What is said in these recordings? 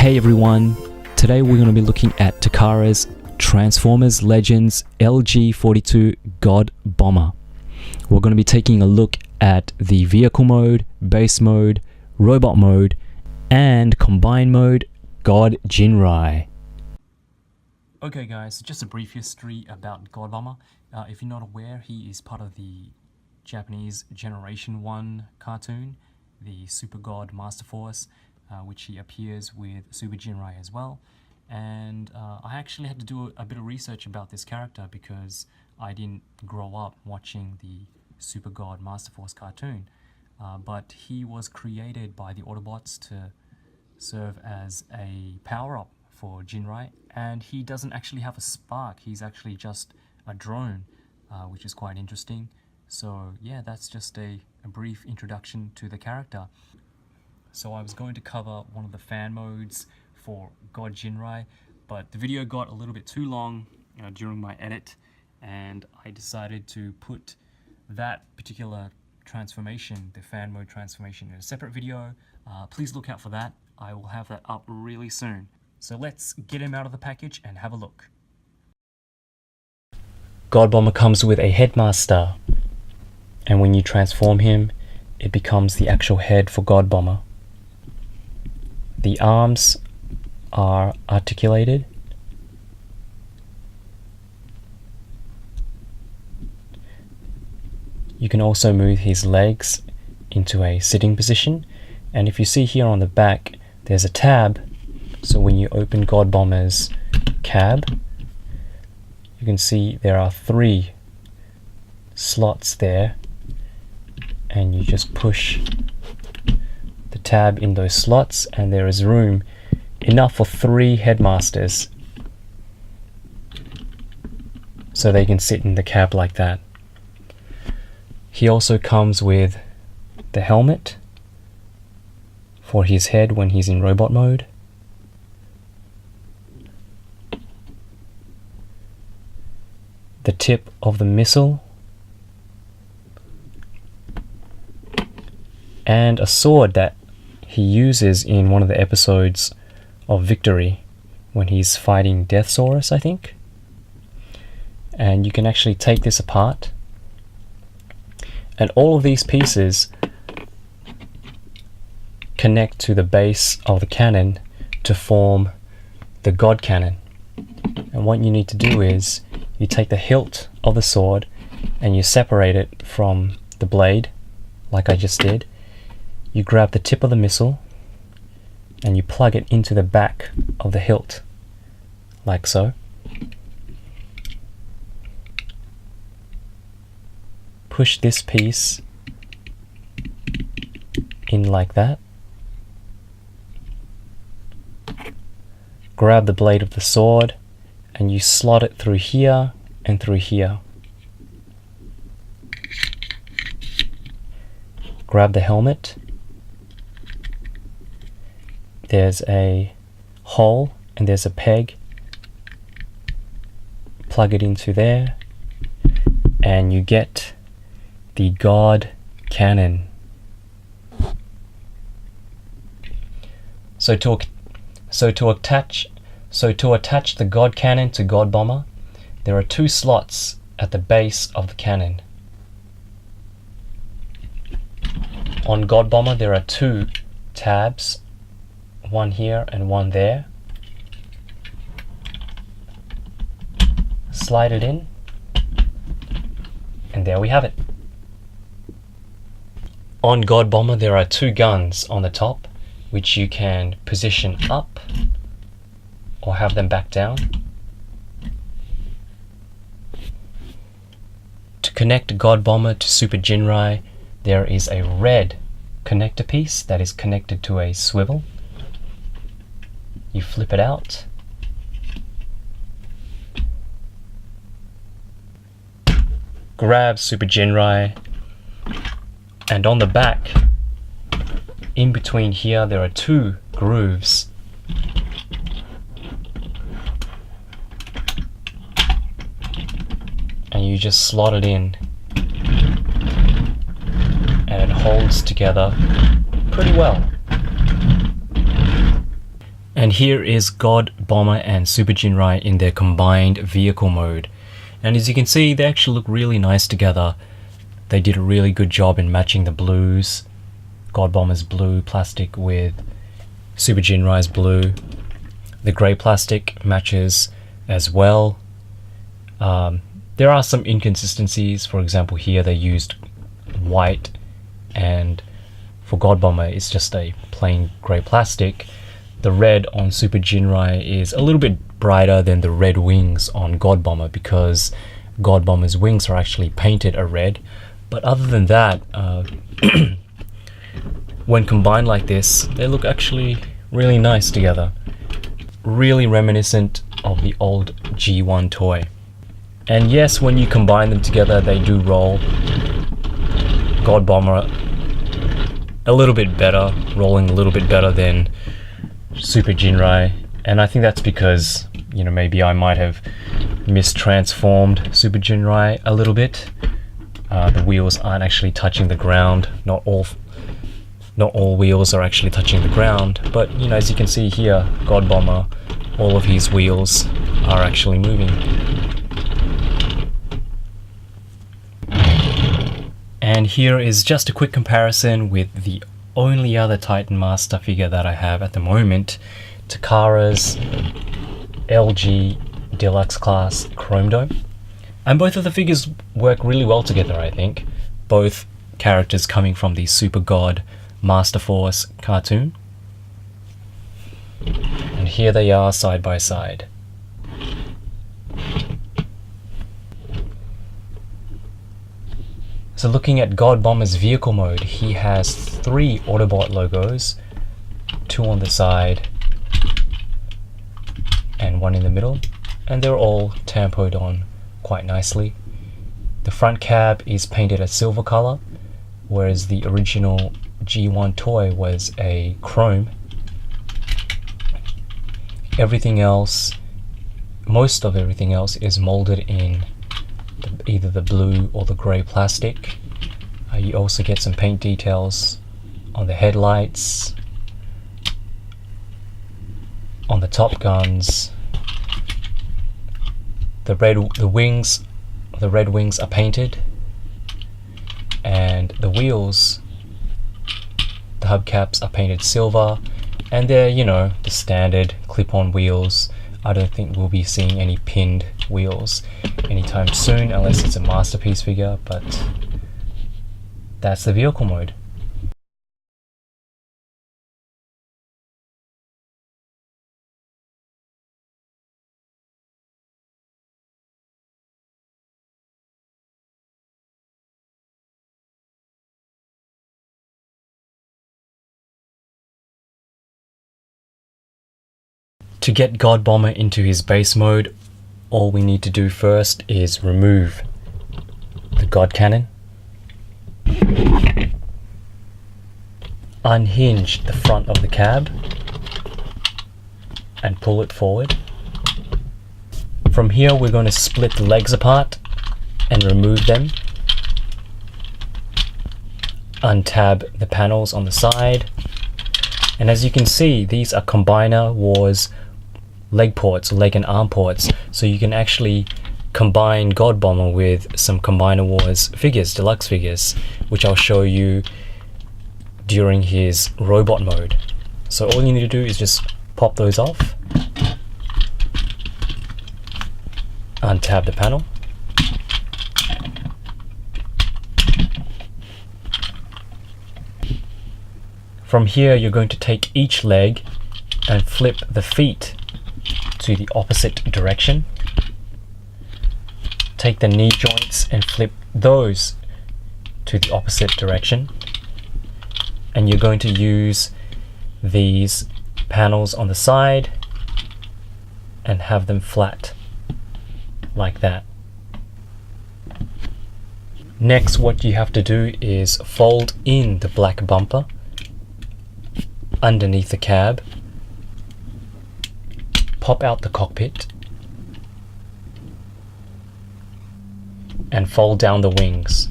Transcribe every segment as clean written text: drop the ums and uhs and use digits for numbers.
Hey everyone, today we're going to be looking at Takara's Transformers Legends LG42 God Bomber. We're going to be taking a look at the vehicle mode, base mode, robot mode, and combined mode, God Ginrai. Okay guys, just a brief history about Godbomber. If you're not aware, he is part of the Japanese Generation 1 cartoon, the Super God Master Force, which he appears with Super Jinrai as well. And I actually had to do a bit of research about this character because I didn't grow up watching the Super God Master Force cartoon. But he was created by the Autobots to serve as a power-up for Jinrai, and he doesn't actually have a spark. He's actually just a drone, which is quite interesting. So yeah, that's just a brief introduction to the character. So I was going to cover one of the fan modes for God Ginrai, but the video got a little bit too long during my edit, and I decided to put that particular transformation, the fan mode transformation, in a separate video. Please look out for that. I will have that up really soon. So let's get him out of the package and have a look. Godbomber comes with a headmaster, and when you transform him, it becomes the actual head for Godbomber. The arms are articulated. You can also move his legs into a sitting position, and if you see here on the back, there's a tab. So when you open Godbomber's cab, you can see there are 3 slots there, and you just push the tab in those slots, and there is room enough for 3 headmasters, so they can sit in the cab like that. He also comes with the helmet for his head when he's in robot mode. The tip of the missile, and a sword that he uses in one of the episodes of Victory when he's fighting Deathsaurus, I think. And you can actually take this apart, and all of these pieces connect to the base of the cannon to form the God Cannon. And what you need to do is you take the hilt of the sword and you separate it from the blade, like I just did. You grab the tip of the missile and you plug it into the back of the hilt, like so. Push this piece in like that. Grab the blade of the sword and you slot it through here and through here. Grab the helmet. There's a hole and there's a peg. Plug it into there and you get the God Cannon. So to attach the God Cannon to Godbomber, there are 2 slots at the base of the cannon. On Godbomber there are 2 tabs, one here and one there. Slide it in, and there we have it. On Godbomber there are 2 guns on the top, which you can position up or have them back down. To connect Godbomber to Super Jinrai, there is a red connector piece that is connected to a swivel. You flip it out. Grab Super Jinrai, and on the back, in between here, there are 2 grooves. And you just slot it in, and it holds together pretty well. And here is God Bomber and Super Jinrai in their combined vehicle mode. And as you can see, they actually look really nice together. They did a really good job in matching the blues. God Bomber's blue plastic with Super Jinrai's blue. The grey plastic matches as well. There are some inconsistencies. For example, here they used white, and for God Bomber it's just a plain grey plastic. The red on Super Jinrai is a little bit brighter than the red wings on God Bomber, because God Bomber's wings are actually painted a red. But other than that, when combined like this, they look actually really nice together. Really reminiscent of the old G1 toy. And yes, when you combine them together, they do roll. God Bomber a little bit better, rolling a little bit better than Super Jinrai. And I think that's because, you know, maybe I might have mistransformed Super Jinrai a little bit. The wheels aren't actually touching the ground. Not all wheels are actually touching the ground, but you know, as you can see here, God Bomber, all of his wheels are actually moving. And here is just a quick comparison with the only other Titan Master figure that I have at the moment, Takara's LG Deluxe Class Chrome Dome. And both of the figures work really well together, I think. Both characters coming from the Super God Master Force cartoon. And here they are side by side. So looking at God Bomber's vehicle mode, he has 3 Autobot logos, 2 on the side and 1 in the middle, and they're all tampoed on quite nicely. The front cab is painted a silver color, whereas the original G1 toy was a chrome. Everything else, most of everything else, is molded in either the blue or the grey plastic. You also get some paint details on the headlights, on the top guns. The red wings are painted, and the wheels, the hubcaps, are painted silver, and they're, you know, the standard clip-on wheels. I don't think we'll be seeing any pinned wheels anytime soon, unless it's a masterpiece figure, but that's the vehicle mode. To get God Bomber into his base mode, all we need to do first is remove the God Cannon, unhinge the front of the cab and pull it forward. From here we're going to split the legs apart and remove them. Untab the panels on the side, and as you can see, these are Combiner Wars leg ports, leg and arm ports, so you can actually combine God Bomber with some Combiner Wars figures, deluxe figures, which I'll show you during his robot mode. So all you need to do is just pop those off, untab the panel, from here you're going to take each leg and flip the feet to the opposite direction. Take the knee joints and flip those to the opposite direction, and you're going to use these panels on the side and have them flat like that. Next, what you have to do is fold in the black bumper underneath the cab, pop out the cockpit, and fold down the wings.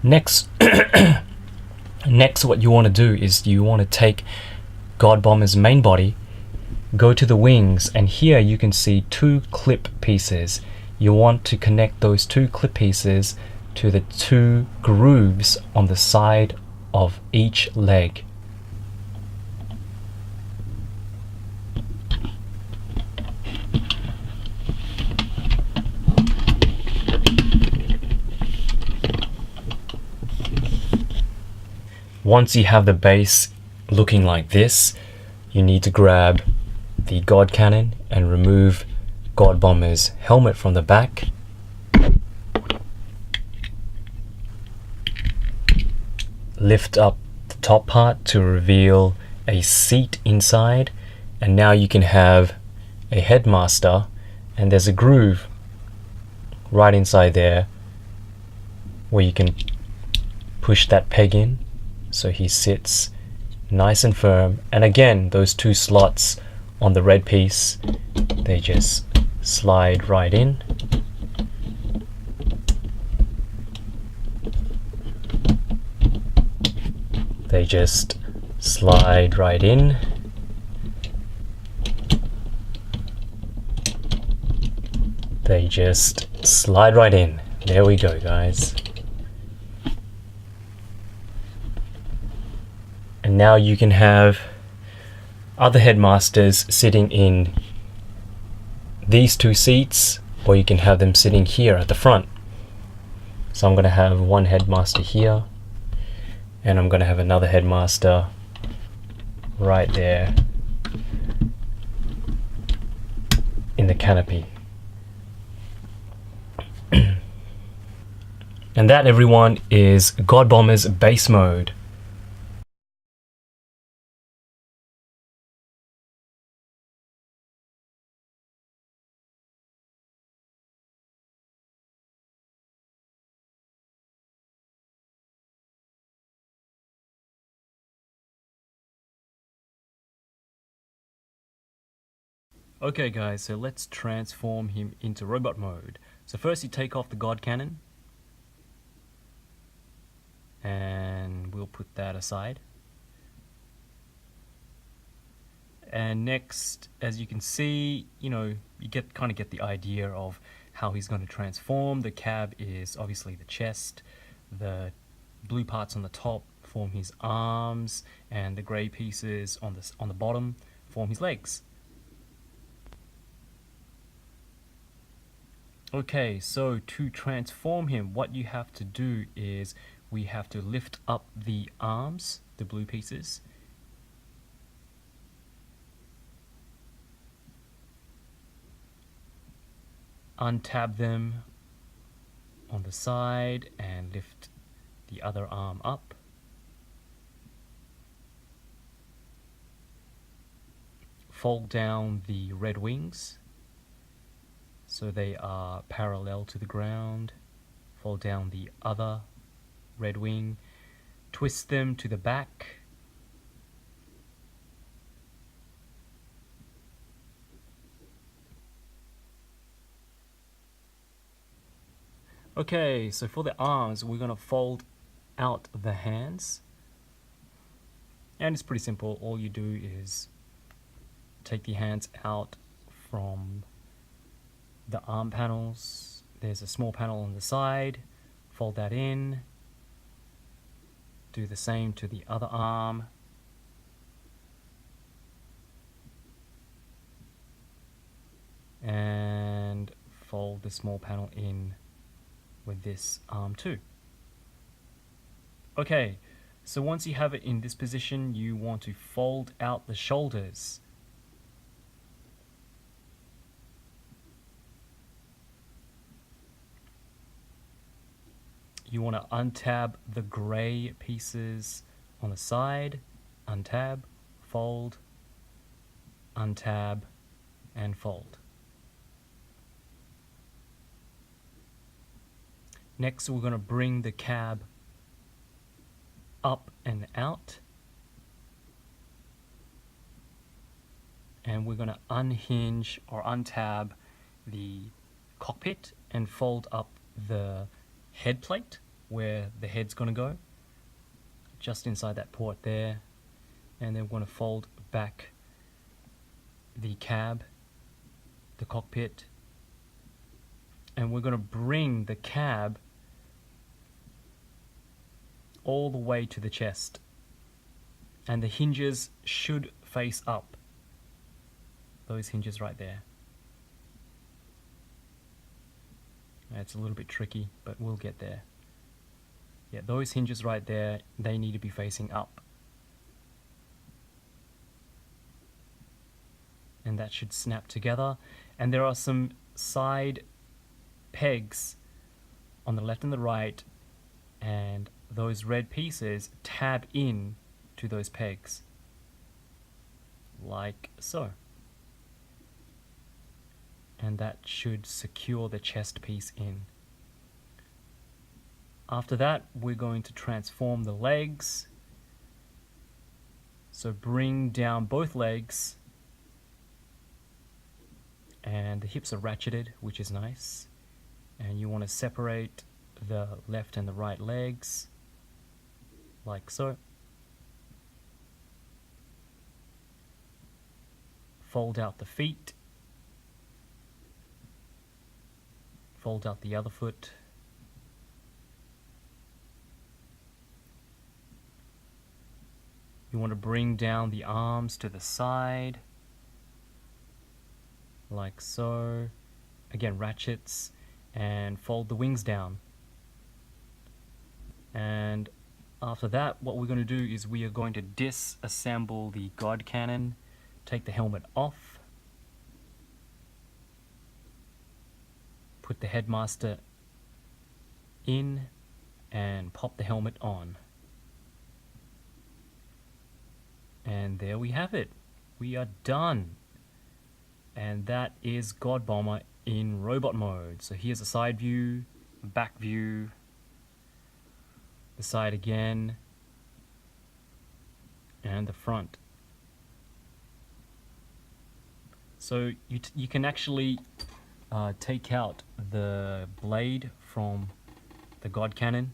Next, next what you want to do is you want to take God Bomber's main body, go to the wings, and here you can see two clip pieces. You want to connect those two clip pieces to the two grooves on the side of each leg. Once you have the base looking like this, you need to grab the God Cannon and remove God Bomber's helmet from the back. Lift up the top part to reveal a seat inside, and now you can have a headmaster, and there's a groove right inside there where you can push that peg in so he sits nice and firm. And again, those two slots on the red piece, they just slide right in. They just slide right in. They just slide right in. There we go, guys. And now you can have other headmasters sitting in these two seats, or you can have them sitting here at the front. So I'm going to have one headmaster here, and I'm going to have another headmaster right there in the canopy. And that, everyone, is God Bomber's base mode. Okay guys, so let's transform him into robot mode. So first you take off the God Cannon, and we'll put that aside. And next, as you can see, you kind of get the idea of how he's going to transform. The cab is obviously the chest, the blue parts on the top form his arms, and the grey pieces on the bottom form his legs. Okay, so to transform him, what you have to do is we have to lift up the arms, the blue pieces, untab them on the side and lift the other arm up. Fold down the red wings so they are parallel to the ground. Fold down the other red wing, twist them to the back, okay, so for the arms we're going to fold out the hands, and it's pretty simple. All you do is take the hands out from the arm panels. There's a small panel on the side, fold that in, do the same to the other arm, and fold the small panel in with this arm too. Okay, so once you have it in this position, you want to fold out the shoulders. You want to untab the grey pieces on the side, untab, fold, untab, and fold. Next, we're going to bring the cab up and out, and we're going to unhinge or untab the cockpit and fold up the head plate where the head's going to go, just inside that port there. And then we're going to fold back the cab, the cockpit, and we're going to bring the cab all the way to the chest, and the hinges should face up. Those hinges right there. It's a little bit tricky, but we'll get there. Yeah, those hinges right there, they need to be facing up. And that should snap together. And there are some side pegs on the left and the right, and those red pieces tab in to those pegs, like so. And that should secure the chest piece in. After that, we're going to transform the legs. So bring down both legs, and the hips are ratcheted, which is nice. And you want to separate the left and the right legs, like so. Fold out the feet. Fold out the other foot. You want to bring down the arms to the side, like so. Again, ratchets, and fold the wings down. And after that, what we're going to do is we are going to disassemble the God cannon, take the helmet off, put the headmaster in, and pop the helmet on. And there we have it. We are done. And that is Godbomber in robot mode. So here's a side view, back view, the side again, and the front. So you can actually take out the blade from the God cannon,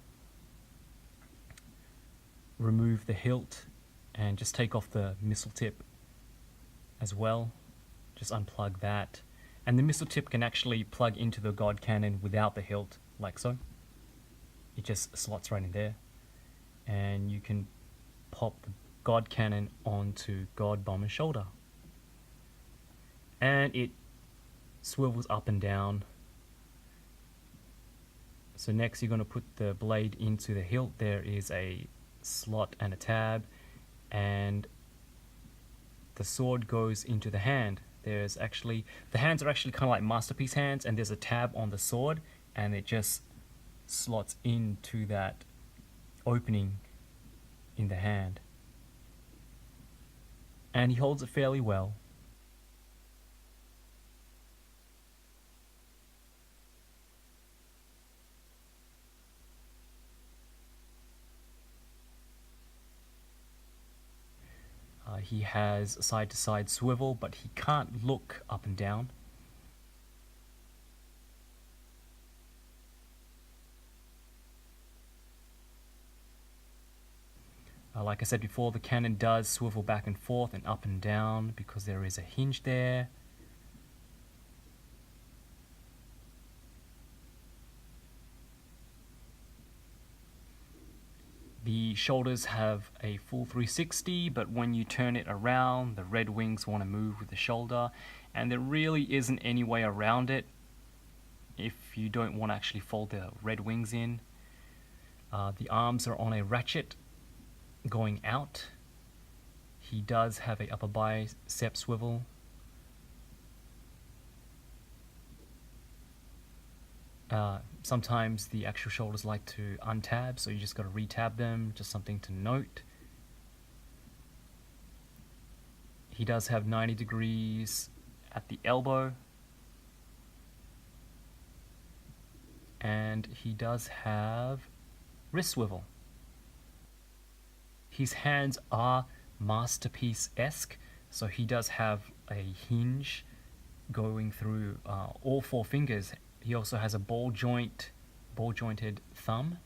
remove the hilt, and just take off the missile tip as well. Just unplug that. And the missile tip can actually plug into the God cannon without the hilt, like so. It just slots right in there. And you can pop the God cannon onto Godbomber's shoulder. And it swivels up and down. So next you're going to put the blade into the hilt. There is a slot and a tab, and the sword goes into the hand. There's actually, the hands are actually kind of like masterpiece hands, and there's a tab on the sword, and it just slots into that opening in the hand. And he holds it fairly well. He has a side-to-side swivel, but he can't look up and down. Like I said before, the cannon does swivel back and forth and up and down because there is a hinge there. The shoulders have a full 360, but when you turn it around, the red wings want to move with the shoulder, and there really isn't any way around it if you don't want to actually fold the red wings in. The arms are on a ratchet going out. He does have a upper bicep swivel. Sometimes the actual shoulders like to untab, so you just got to retab them, just something to note. He does have 90 degrees at the elbow, and he does have wrist swivel. His hands are masterpiece-esque, so he does have a hinge going through all four fingers. He also has a ball jointed thumb,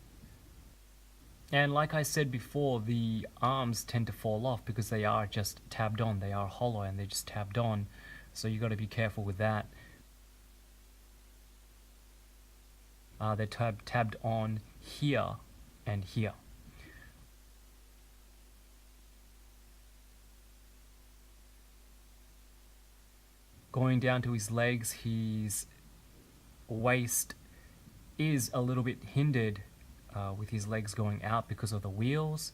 And like I said before, the arms tend to fall off because they are just tabbed on. They are hollow and they're just tabbed on. So you got to be careful with that. They're tabbed on here and here. Going down to his legs, his waist is a little bit hindered with his legs going out because of the wheels.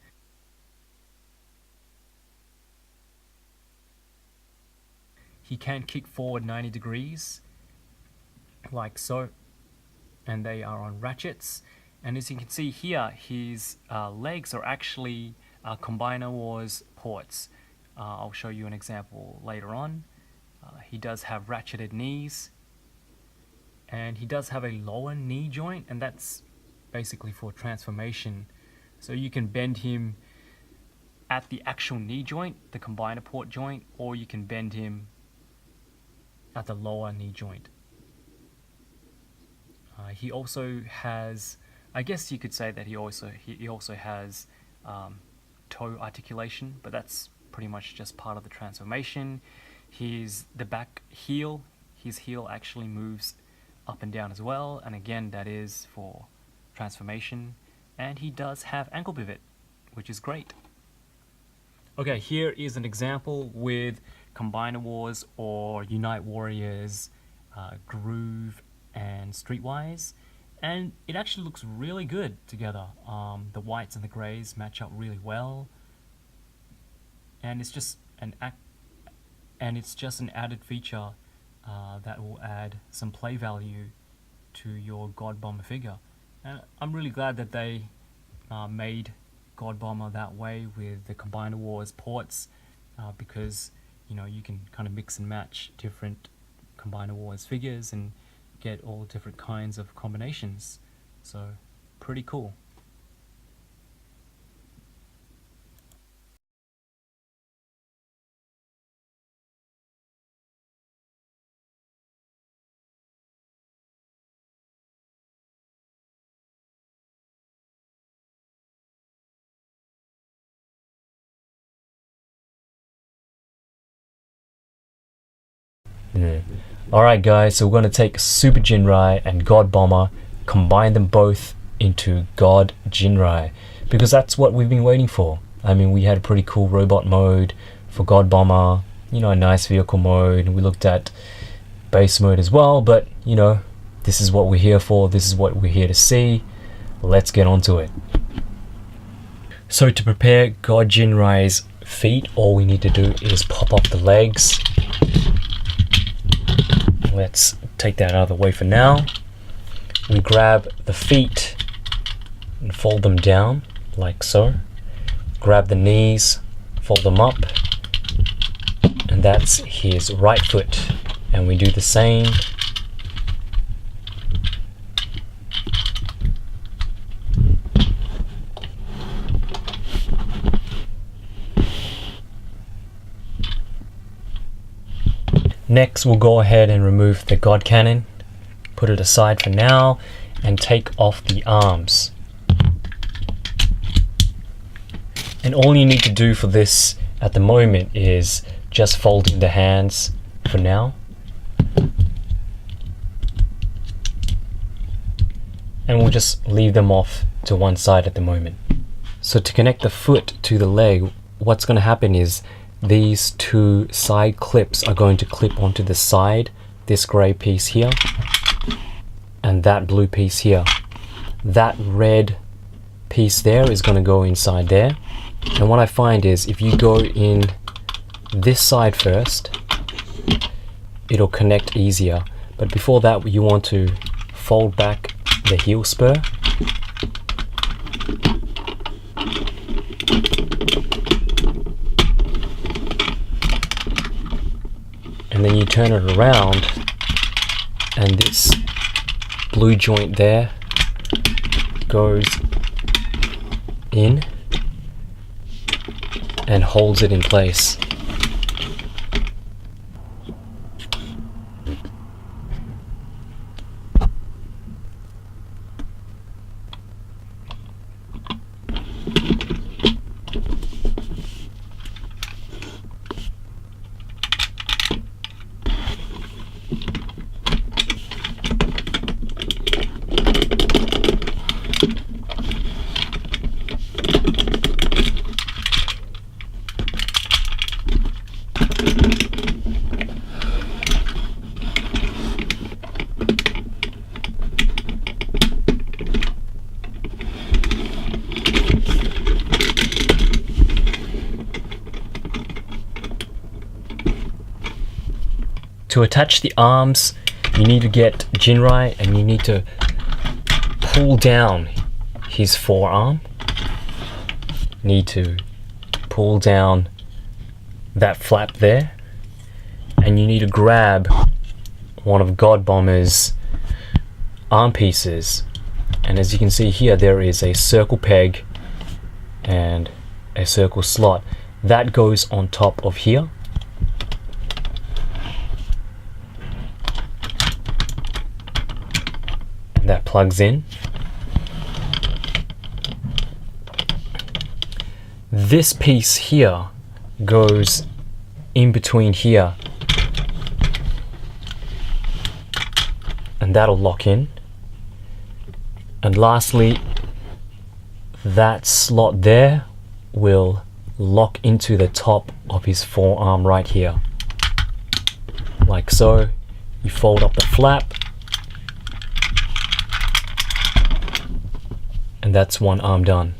He can kick forward 90 degrees, like so, and they are on ratchets. And as you can see here, his legs are actually Combiner Wars ports. I'll show you an example later on. He does have ratcheted knees, and he does have a lower knee joint, and that's basically for transformation. So you can bend him at the actual knee joint, the combiner port joint, or you can bend him at the lower knee joint. He also has, I guess you could say that he also has toe articulation, but that's pretty much just part of the transformation. The back heel, his heel actually moves up and down as well, and again that is for transformation. And he does have ankle pivot, which is great. Okay, here is an example with Combiner Wars or Unite Warriors Groove and Streetwise, and it actually looks really good together. The whites and the greys match up really well, and it's just an added feature that will add some play value to your Godbomber figure. And I'm really glad that they made Godbomber that way with the Combiner Wars ports, because you know, you can kind of mix and match different Combiner Wars figures and get all different kinds of combinations. So pretty cool. Alright guys, so we're going to take Super Jinrai and Godbomber, combine them both into God Ginrai, because that's what we've been waiting for. I mean, we had a pretty cool robot mode for Godbomber, you know, a nice vehicle mode, and we looked at base mode as well, but you know, this is what we're here for, this is what we're here to see. Let's get on to it. So to prepare God Jinrai's feet, all we need to do is pop up the legs. Let's take that out of the way for now. We grab the feet and fold them down like so. Grab the knees, fold them up, and that's his right foot. And we do the same. Next, we'll go ahead and remove the God Cannon, put it aside for now, and take off the arms. And all you need to do for this at the moment is just folding the hands for now. And we'll just leave them off to one side at the moment. So to connect the foot to the leg, what's going to happen is these two side clips are going to clip onto the side, this grey piece here and that blue piece here. That red piece there is going to go inside there, and what I find is if you go in this side first, it'll connect easier. But before that, you want to fold back the heel spur, and then you turn it around, and this blue joint there goes in and holds it in place. To attach the arms, you need to get Jinrai and you need to pull down his forearm. Need to pull down that flap there, and you need to grab one of Godbomber's arm pieces. And as you can see here, there is a circle peg and a circle slot that goes on top of here. And that plugs in. This piece here goes in between here, and that'll lock in. And lastly, that slot there will lock into the top of his forearm right here, like so. You fold up the flap, and that's one arm done.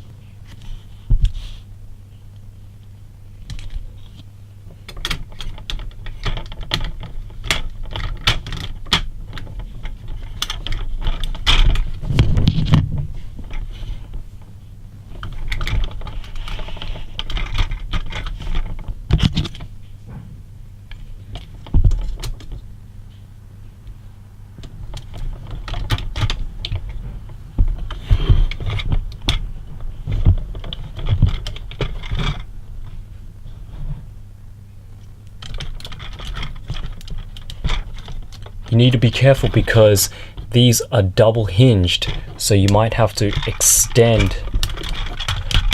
You need to be careful because these are double hinged, so you might have to extend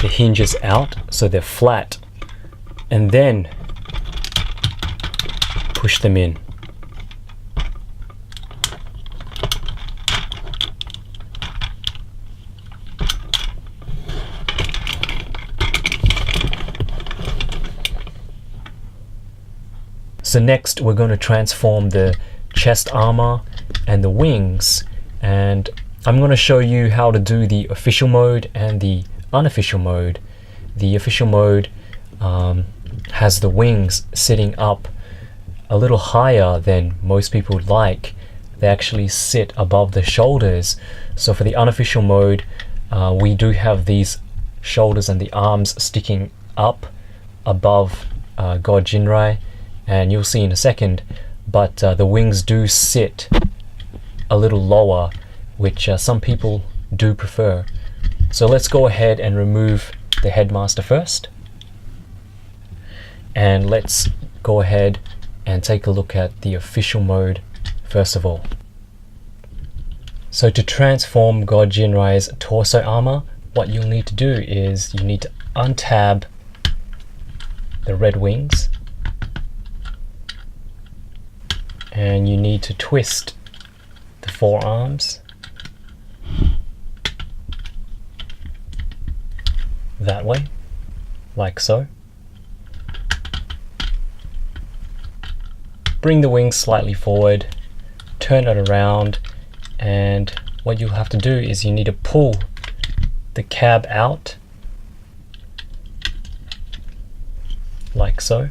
the hinges out so they're flat and then push them in. So next we're going to transform the chest armor and the wings, and I'm going to show you how to do the official mode and the unofficial mode. The official mode has the wings sitting up a little higher than most people would like. They actually sit above the shoulders. So for the unofficial mode, we do have these shoulders and the arms sticking up above God Ginrai, and you'll see in a second. But the wings do sit a little lower, which some people do prefer. So let's go ahead and remove the headmaster first. And let's go ahead and take a look at the official mode first of all. So to transform God Ginrai's torso armor, what you'll need to do is you need to untab the red wings, and you need to twist the forearms that way, like so. Bring the wings slightly forward, turn it around, and what you'll have to do is you need to pull the cab out, like so.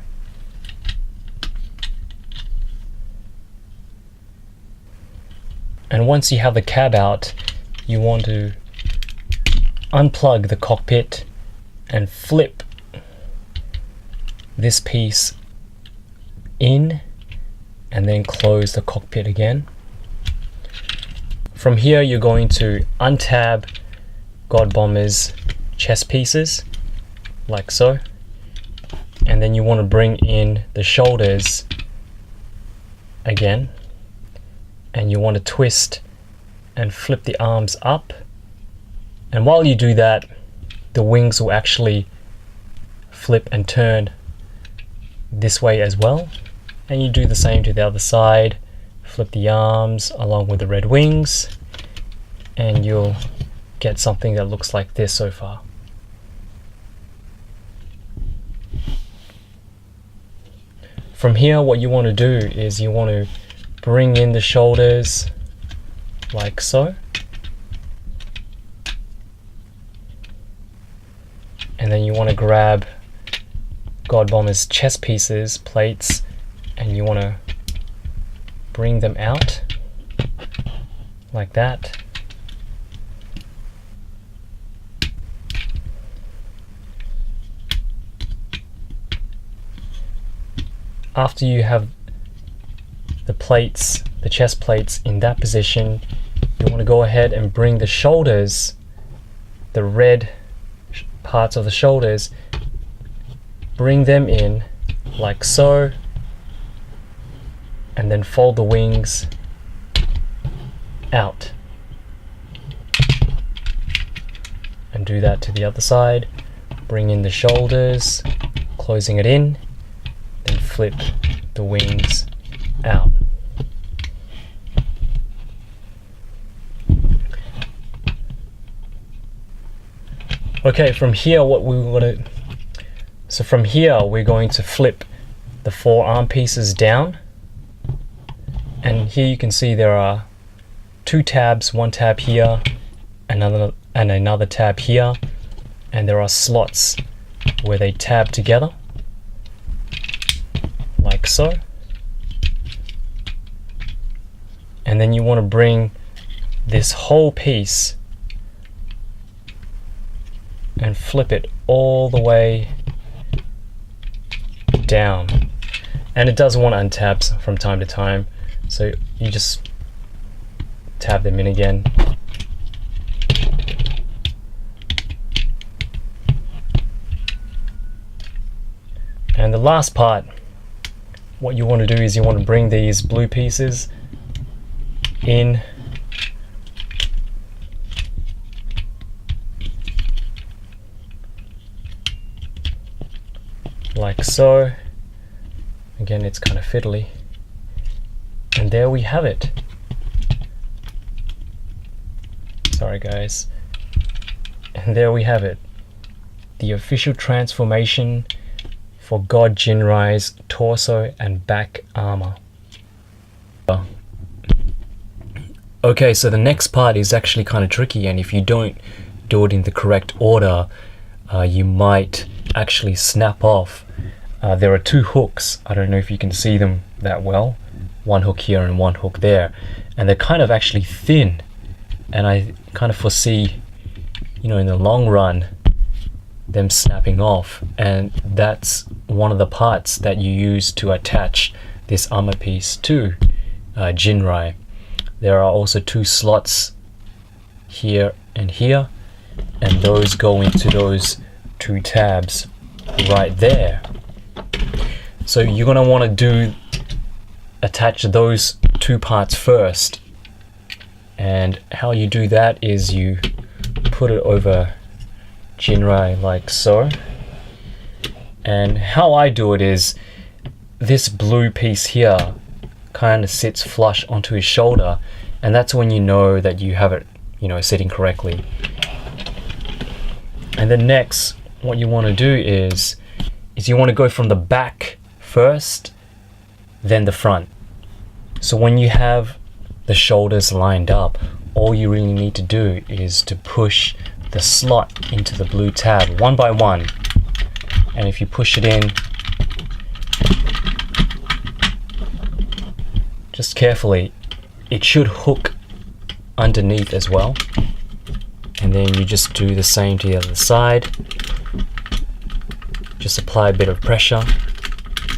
And once you have the cab out, you want to unplug the cockpit and flip this piece in and then close the cockpit again. From here you're going to untab Godbomber's chest pieces, like so. And then you want to bring in the shoulders again. And you want to twist and flip the arms up, and while you do that, the wings will actually flip and turn this way as well. And you do the same to the other side, flip the arms along with the red wings, and you'll get something that looks like this so far. From here, what you want to do is you want to bring in the shoulders like so, and then you want to grab Godbomber's chest pieces, plates, and you want to bring them out like that. After you have the plates, the chest plates in that position, you want to go ahead and bring the shoulders, the red parts of the shoulders, bring them in like so, and then fold the wings out. And do that to the other side. Bring in the shoulders, closing it in, then flip the wings out. Okay, from here from here we're going to flip the forearm pieces down, and here you can see there are two tabs, one tab here, another tab here, and there are slots where they tab together like so. And then you want to bring this whole piece and flip it all the way down. And it does want to untab from time to time, so you just tab them in again. And the last part, what you want to do is you want to bring these blue pieces in like so. Again, it's kind of fiddly. And there we have it. Sorry guys. And there we have it. The official transformation for God Ginrai's torso and back armor. Okay, so the next part is actually kind of tricky, and if you don't do it in the correct order, you might actually snap off. There are two hooks. I don't know if you can see them that well. One hook here and one hook there, and they're kind of actually thin, and I kind of foresee, you know, in the long run them snapping off, and that's one of the parts that you use to attach this armor piece to Jinrai. There are also two slots here and here, and those go into those two tabs right there. So you're going to want to attach those two parts first, and how you do that is you put it over Jinrai like so. And how I do it is this blue piece here kind of sits flush onto his shoulder, and that's when you know that you have it, you know, sitting correctly. And then next, what you want to do is you want to go from the back first, then the front. So when you have the shoulders lined up, all you really need to do is to push the slot into the blue tab one by one. And if you push it in just carefully, it should hook underneath as well. And then you just do the same to the other side. Just apply a bit of pressure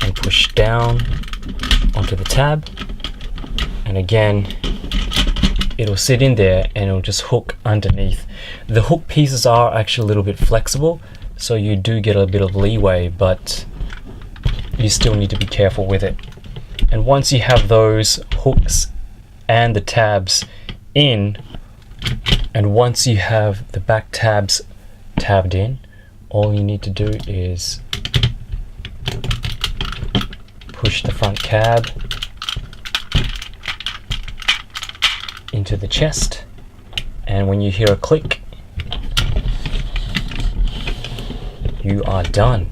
and push down onto the tab, and again it'll sit in there and it'll just hook underneath. The hook pieces are actually a little bit flexible, so you do get a bit of leeway, but you still need to be careful with it. And once you have those hooks and the tabs in, and once you have the back tabs tabbed in, all you need to do is push the front cab into the chest, and when you hear a click, you are done.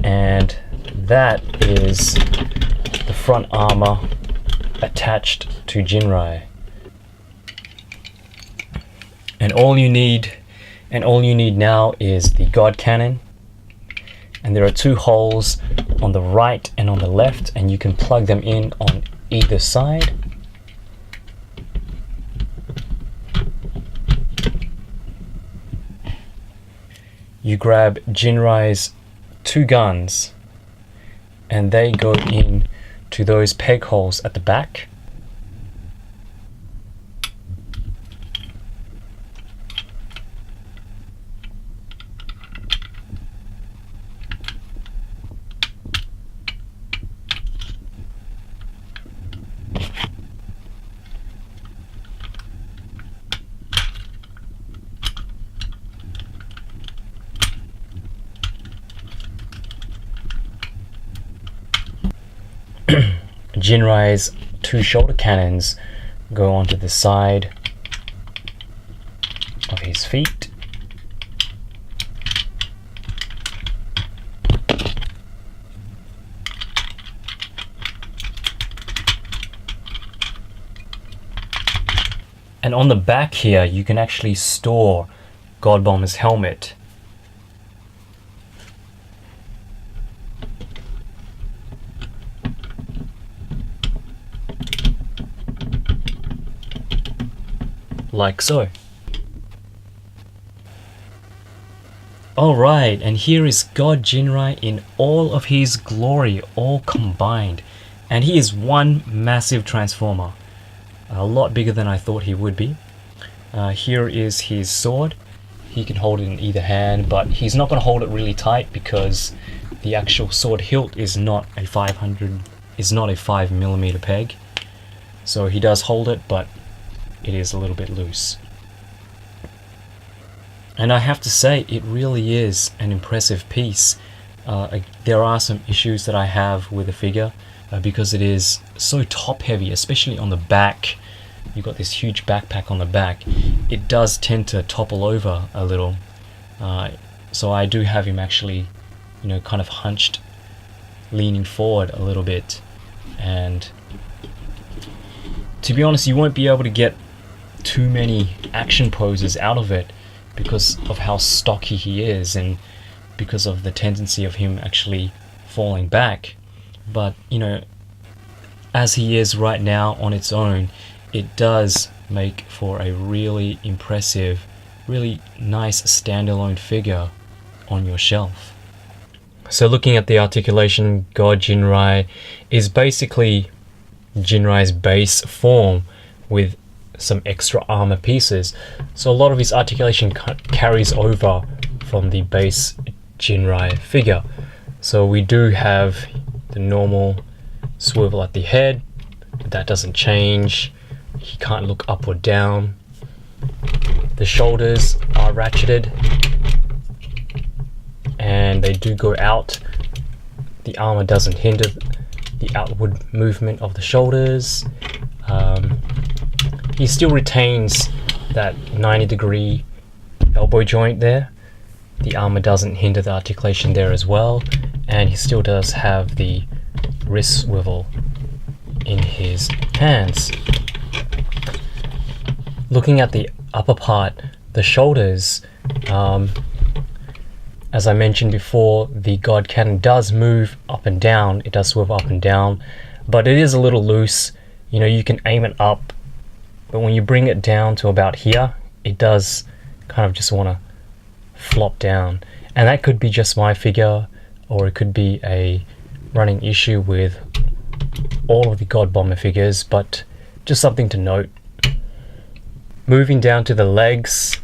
And that is the front armor attached to Jinrai. And all you need now is the God cannon, and there are two holes on the right and on the left, and you can plug them in on either side. You grab Jinrai's 2 guns and they go in to those peg holes at the back. Jinrai's 2 shoulder cannons go onto the side of his feet. And on the back here, you can actually store Godbomber's helmet. Like so. Alright, and here is God Ginrai in all of his glory, all combined. And he is one massive transformer. A lot bigger than I thought he would be. Here is his sword. He can hold it in either hand, but he's not going to hold it really tight because the actual sword hilt is not a 5mm peg. So he does hold it, but it is a little bit loose. And I have to say, it really is an impressive piece. There are some issues that I have with the figure because it is so top heavy, especially on the back. You've got this huge backpack on the back. It does tend to topple over a little. So I do have him actually, kind of hunched, leaning forward a little bit. And to be honest, you won't be able to get too many action poses out of it because of how stocky he is and because of the tendency of him actually falling back. But as he is right now on its own, it does make for a really impressive, really nice standalone figure on your shelf. So looking at the articulation, God Ginrai is basically Jinrai's base form with some extra armor pieces. So a lot of his articulation carries over from the base Jinrai figure. So we do have the normal swivel at the head, but that doesn't change. He can't look up or down. The shoulders are ratcheted and they do go out. The armor doesn't hinder the outward movement of the shoulders. He still retains that 90-degree elbow joint there. The armor doesn't hinder the articulation there as well, and he still does have the wrist swivel in his hands. Looking at the upper part, the shoulders, as I mentioned before, the God Cannon does move up and down. It does swivel up and down, but it is a little loose. You can aim it up, but when you bring it down to about here, it does kind of just want to flop down. And that could be just my figure, or it could be a running issue with all of the Godbomber figures, but just something to note. Moving down to the legs,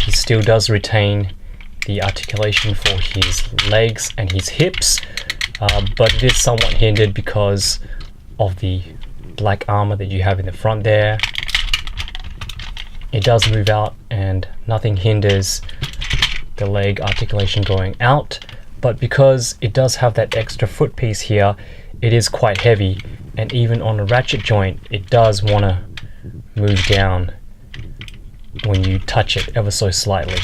he still does retain the articulation for his legs and his hips, but it is somewhat hindered because of the black armor that you have in the front there. It does move out and nothing hinders the leg articulation going out, but because it does have that extra foot piece here, it is quite heavy, and even on a ratchet joint it does want to move down when you touch it ever so slightly.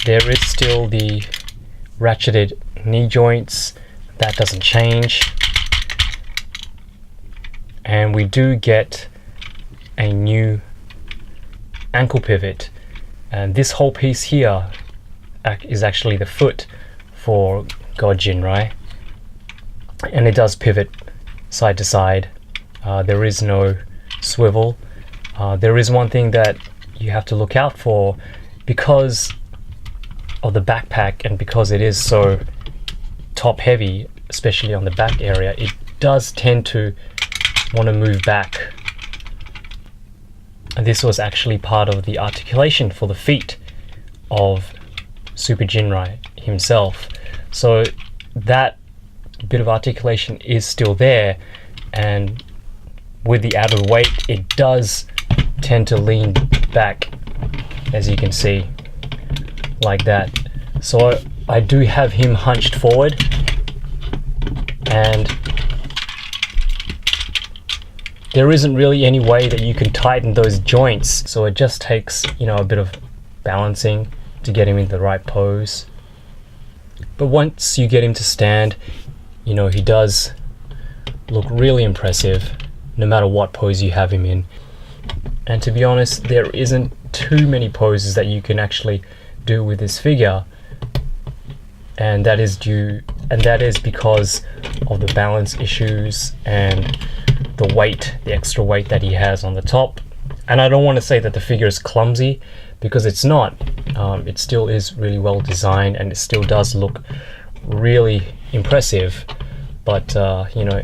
There is still the ratcheted knee joints. That doesn't change. And we do get a new ankle pivot. And this whole piece here is actually the foot for God Ginrai, and it does pivot side to side. There is no swivel. There is one thing that you have to look out for because of the backpack, and because it is so top heavy, especially on the back area, it does tend to want to move back. And this was actually part of the articulation for the feet of Super Jinrai himself. So that bit of articulation is still there, and with the added weight it does tend to lean back, as you can see, like that. So I do have him hunched forward, and there isn't really any way that you can tighten those joints, so it just takes, you know, a bit of balancing to get him in the right pose. But once you get him to stand, you know, he does look really impressive no matter what pose you have him in. And to be honest, there isn't too many poses that you can actually do with this figure, and that is because of the balance issues and the weight, the extra weight that he has on the top. And I don't want to say that the figure is clumsy, because it's not. It still is really well designed, and it still does look really impressive, but you know,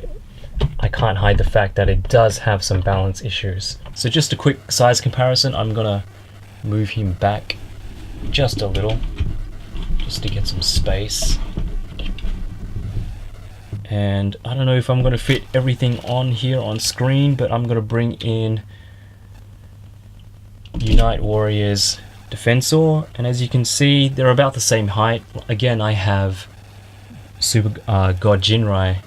I can't hide the fact that it does have some balance issues. So just a quick size comparison, I'm gonna move him back just a little, just to get some space. And I don't know if I'm going to fit everything on here on screen, but I'm going to bring in Unite Warriors Defensor, and as you can see, they're about the same height. Again, I have Super God Ginrai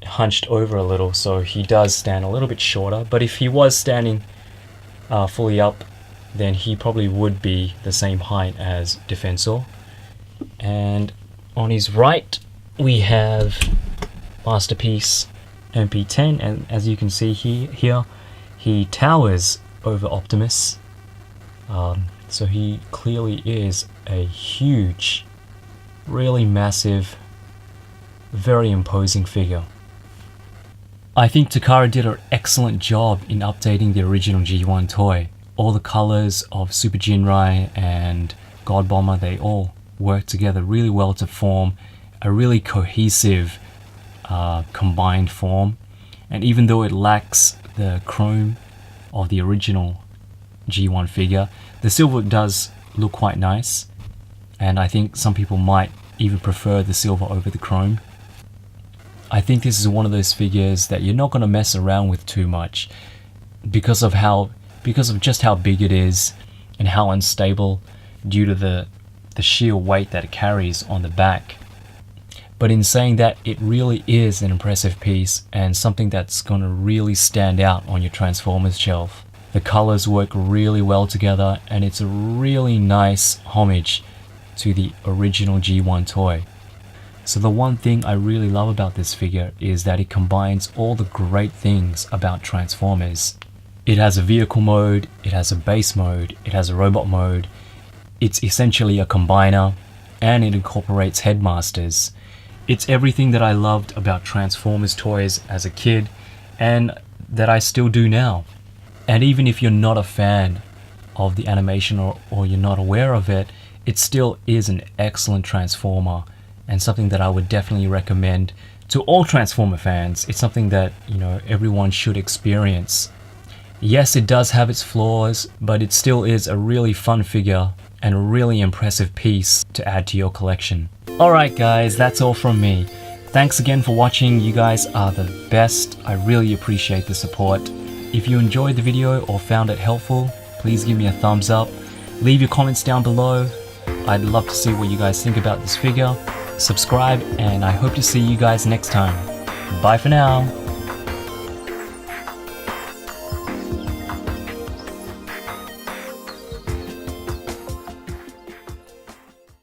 hunched over a little, so he does stand a little bit shorter, but if he was standing fully up, then he probably would be the same height as Defensor. And on his right we have Masterpiece MP10, and as you can see here he towers over Optimus, so he clearly is a huge, really massive, very imposing figure. I think Takara did an excellent job in updating the original G1 toy. All the colors of Super Jinrai and Godbomber, they all work together really well to form a really cohesive combined form. And even though it lacks the chrome of the original G1 figure, the silver does look quite nice, and I think some people might even prefer the silver over the chrome. I think this is one of those figures that you're not going to mess around with too much because of just how big it is and how unstable due to the sheer weight that it carries on the back. But in saying that, it really is an impressive piece and something that's going to really stand out on your Transformers shelf. The colors work really well together, and it's a really nice homage to the original G1 toy. So the one thing I really love about this figure is that it combines all the great things about Transformers. It has a vehicle mode, it has a base mode, it has a robot mode, it's essentially a combiner, and it incorporates headmasters. It's everything that I loved about Transformers toys as a kid, and that I still do now. And even if you're not a fan of the animation or you're not aware of it, it still is an excellent Transformer, and something that I would definitely recommend to all Transformer fans. It's something that, you know, everyone should experience. Yes, it does have its flaws, but it still is a really fun figure and a really impressive piece to add to your collection. Alright guys, that's all from me. Thanks again for watching. You guys are the best. I really appreciate the support. If you enjoyed the video or found it helpful, please give me a thumbs up. Leave your comments down below. I'd love to see what you guys think about this figure. Subscribe, and I hope to see you guys next time. Bye for now.